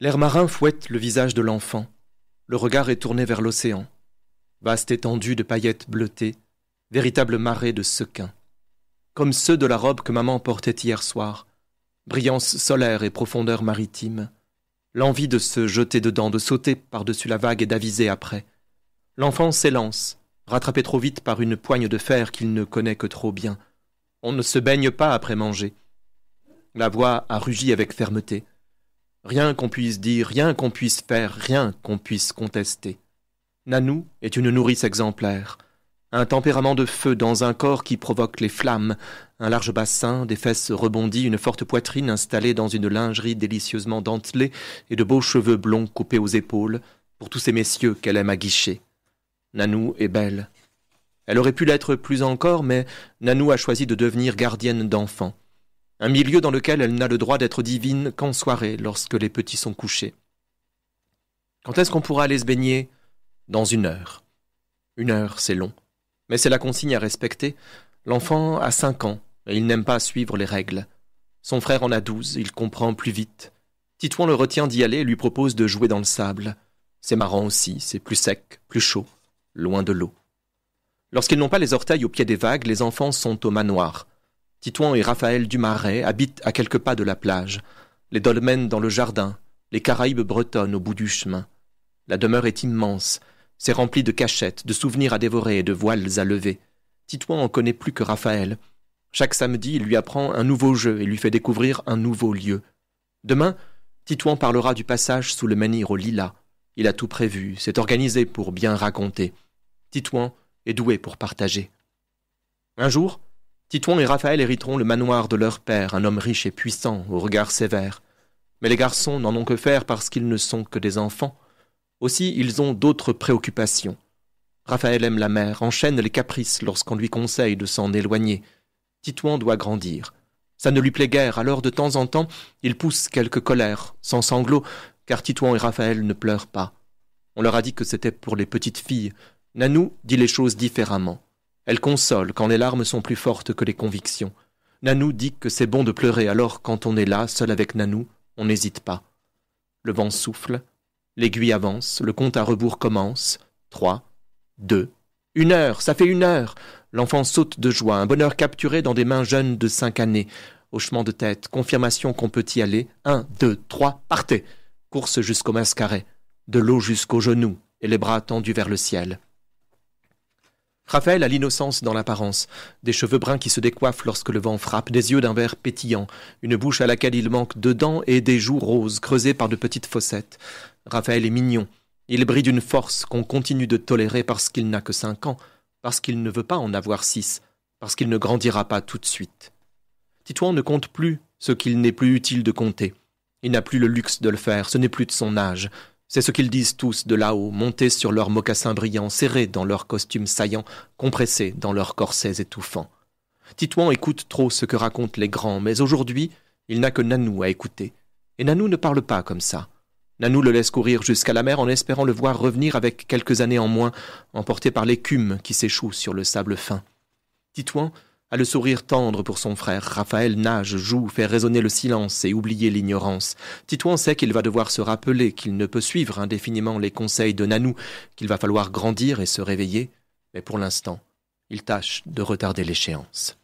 L'air marin fouette le visage de l'enfant. Le regard est tourné vers l'océan. Vaste étendue de paillettes bleutées, véritable marée de sequins. Comme ceux de la robe que maman portait hier soir. Brillance solaire et profondeur maritime. L'envie de se jeter dedans, de sauter par-dessus la vague et d'aviser après. L'enfant s'élance, rattrapé trop vite par une poigne de fer qu'il ne connaît que trop bien. On ne se baigne pas après manger. La voix a rugi avec fermeté. Rien qu'on puisse dire, rien qu'on puisse faire, rien qu'on puisse contester. Nanou est une nourrice exemplaire. Un tempérament de feu dans un corps qui provoque les flammes, un large bassin, des fesses rebondies, une forte poitrine installée dans une lingerie délicieusement dentelée et de beaux cheveux blonds coupés aux épaules, pour tous ces messieurs qu'elle aime aguicher. Nanou est belle. Elle aurait pu l'être plus encore, mais Nanou a choisi de devenir gardienne d'enfants. Un milieu dans lequel elle n'a le droit d'être divine qu'en soirée, lorsque les petits sont couchés. Quand est-ce qu'on pourra aller se baigner ? Dans 1 heure. 1 heure, c'est long. Mais c'est la consigne à respecter. L'enfant a 5 ans, et il n'aime pas suivre les règles. Son frère en a 12, il comprend plus vite. Titouan le retient d'y aller et lui propose de jouer dans le sable. C'est marrant aussi, c'est plus sec, plus chaud, loin de l'eau. Lorsqu'ils n'ont pas les orteils au pied des vagues, les enfants sont au manoir. Titouan et Raphaël Dumaret habitent à quelques pas de la plage. Les dolmens dans le jardin, les Caraïbes bretonnes au bout du chemin. La demeure est immense. C'est rempli de cachettes, de souvenirs à dévorer et de voiles à lever. Titouan en connaît plus que Raphaël. Chaque samedi, il lui apprend un nouveau jeu et lui fait découvrir un nouveau lieu. Demain, Titouan parlera du passage sous le menhir aux lilas. Il a tout prévu, s'est organisé pour bien raconter. Titouan est doué pour partager. Un jour, Titouan et Raphaël hériteront le manoir de leur père, un homme riche et puissant, au regard sévère. Mais les garçons n'en ont que faire parce qu'ils ne sont que des enfants. Aussi, ils ont d'autres préoccupations. Raphaël aime la mer, enchaîne les caprices lorsqu'on lui conseille de s'en éloigner. Titouan doit grandir. Ça ne lui plaît guère, alors de temps en temps, il pousse quelques colères, sans sanglots, car Titouan et Raphaël ne pleurent pas. On leur a dit que c'était pour les petites filles. Nanou dit les choses différemment. Elle console quand les larmes sont plus fortes que les convictions. Nanou dit que c'est bon de pleurer, alors quand on est là, seul avec Nanou, on n'hésite pas. Le vent souffle, l'aiguille avance, le compte à rebours commence. 3, 2, 1 heure, ça fait 1 heure. L'enfant saute de joie, un bonheur capturé dans des mains jeunes de 5 années. Hochement de tête, confirmation qu'on peut y aller. 1, 2, 3, partez. Course jusqu'au mascaret, de l'eau jusqu'aux genoux et les bras tendus vers le ciel. Raphaël a l'innocence dans l'apparence, des cheveux bruns qui se décoiffent lorsque le vent frappe, des yeux d'un vert pétillant, une bouche à laquelle il manque 2 dents et des joues roses creusées par de petites fossettes. Raphaël est mignon, il brille d'une force qu'on continue de tolérer parce qu'il n'a que 5 ans, parce qu'il ne veut pas en avoir 6, parce qu'il ne grandira pas tout de suite. Titouan ne compte plus ce qu'il n'est plus utile de compter. Il n'a plus le luxe de le faire, ce n'est plus de son âge. C'est ce qu'ils disent tous de là-haut, montés sur leurs mocassins brillants, serrés dans leurs costumes saillants, compressés dans leurs corsets étouffants. Titouan écoute trop ce que racontent les grands, mais aujourd'hui, il n'a que Nanou à écouter. Et Nanou ne parle pas comme ça. Nanou le laisse courir jusqu'à la mer en espérant le voir revenir avec quelques années en moins, emporté par l'écume qui s'échoue sur le sable fin. Titouan a le sourire tendre pour son frère. Raphaël nage, joue, fait résonner le silence et oublier l'ignorance. Titouan sait qu'il va devoir se rappeler qu'il ne peut suivre indéfiniment les conseils de Nanou, qu'il va falloir grandir et se réveiller, mais pour l'instant, il tâche de retarder l'échéance.